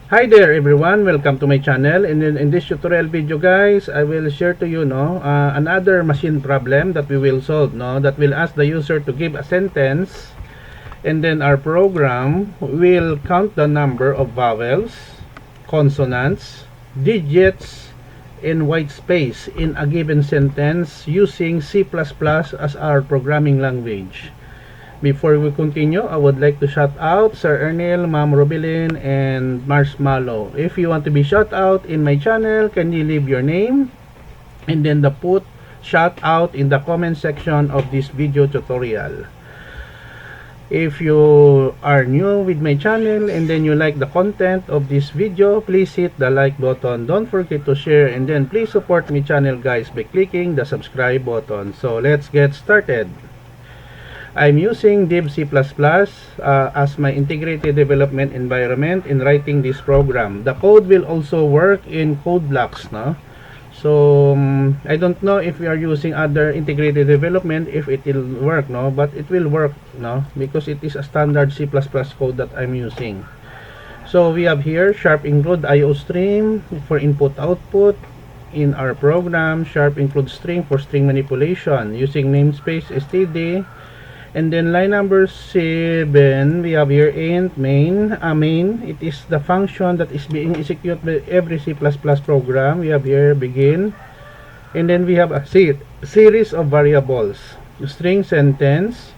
Hi there everyone, welcome to my channel. And in this tutorial video guys, I will share to you another machine problem that we will solve, that will ask the user to give a sentence, and then our program will count the number of vowels, consonants, digits, and white space in a given sentence using C++ as our programming language. Before we continue, I would like to shout out Sir Ernil, Ma'am Robilin, and Marshmallow. If you want to be shout out in my channel, can you leave your name and then put shout out in the comment section of this video tutorial. If you are new with my channel and then you like the content of this video, please hit the like button. Don't forget to share, and then please support my channel guys by clicking the subscribe button. So let's get started. I'm using div C++ as my integrated development environment in writing this program. The code will also work in code blocks, So I don't know if we are using other integrated development if it will work, but it will work, because it is a standard C++ code that I'm using. So we have here sharp include IO stream for input output in our program, sharp include string for string manipulation using namespace std. And then line number 7, we have here int main. Main, it is the function that is being executed by every C++ program. We have here begin, and then we have a series of variables: string sentence,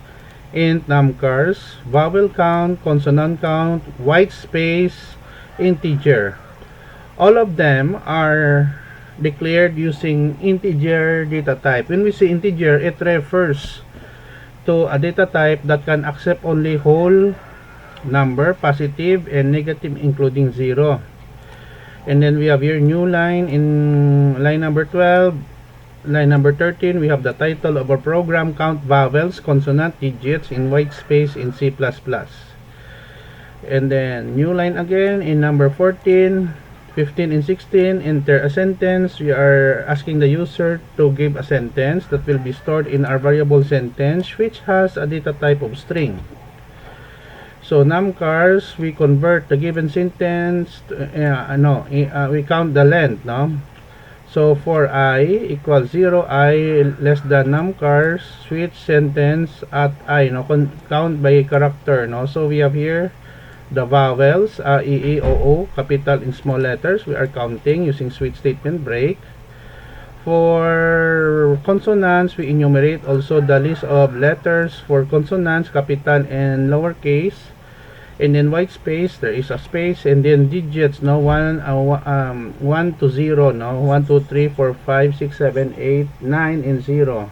int numcars, vowel count, consonant count, white space, integer. All of them are declared using integer data type. When we say integer, it refers to a data type that can accept only whole number, positive and negative including 0. And then we have here new line in line number 12. Line number 13, we have the title of our program, count vowels, consonant, digits in white space in C++. And then new line again in number 14, 15 and 16, enter a sentence. We are asking the user to give a sentence that will be stored in our variable sentence, which has a data type of string. So numcars, we convert the given sentence to, we count the length, So for I equals 0, I less than numcars, switch sentence at I, count by character, So we have here the vowels, E, E, O, O, capital and small letters, we are counting using switch statement break. For consonants, we enumerate also the list of letters for consonants, capital and lowercase. And then white space, there is a space, and then digits, 1 to 0, 1, 2, 3, 4, 5, 6, 7, 8, 9, and 0.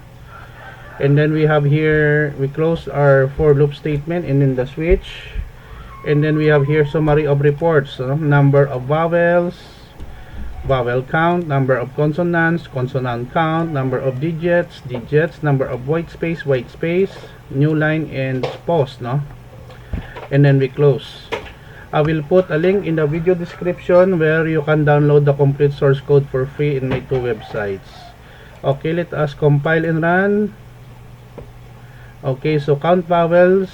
And then we have here, we close our for loop statement and then the switch. And then we have here summary of reports, number of vowels, vowel count, number of consonants, consonant count, number of digits, number of white space, new line, and pause, and then we close. I will put a link in the video description where you can download the complete source code for free in my 2 websites. Okay, let us compile and run. Okay, so count vowels,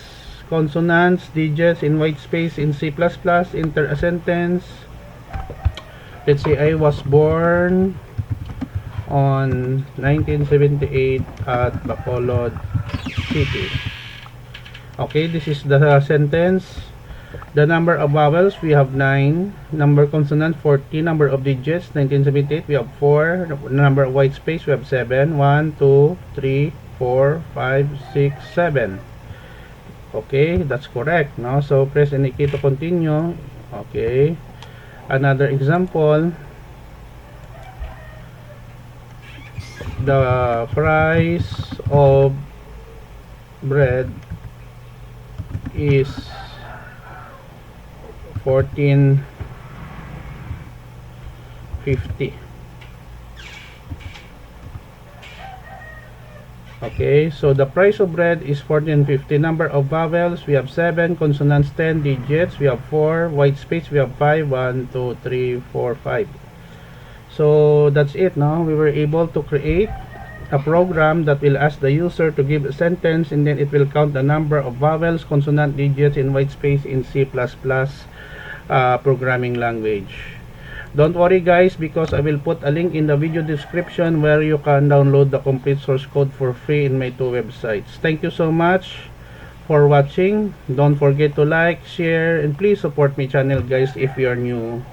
consonants, digits in white space in C++, enter a sentence. Let's say I was born on 1978 at Bacolod City. Okay, this is the sentence. The number of vowels, we have 9. Number consonant, 40. Number of digits, 1978, we have 4. Number of white space, we have 7. 1, 2, 3, 4, 5, 6, 7. Okay, that's correct, So press any key to continue. Okay, another example. The price of bread is 14.50. Okay, so the price of bread is 14.50. Number of vowels, we have 7. Consonants, 10. Digits, we have 4. White space, we have 5. 1, 2, 3, 4, 5. So that's it. We were able to create a program that will ask the user to give a sentence, and then it will count the number of vowels, consonant, digits, and white space in C++ programming language. Don't worry guys, because I will put a link in the video description where you can download the complete source code for free in my 2 websites. Thank you so much for watching. Don't forget to like, share, and please support my channel guys if you are new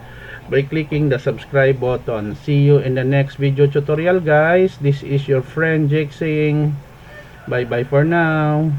by clicking the subscribe button. See you in the next video tutorial guys. This is your friend Jake saying bye bye for now.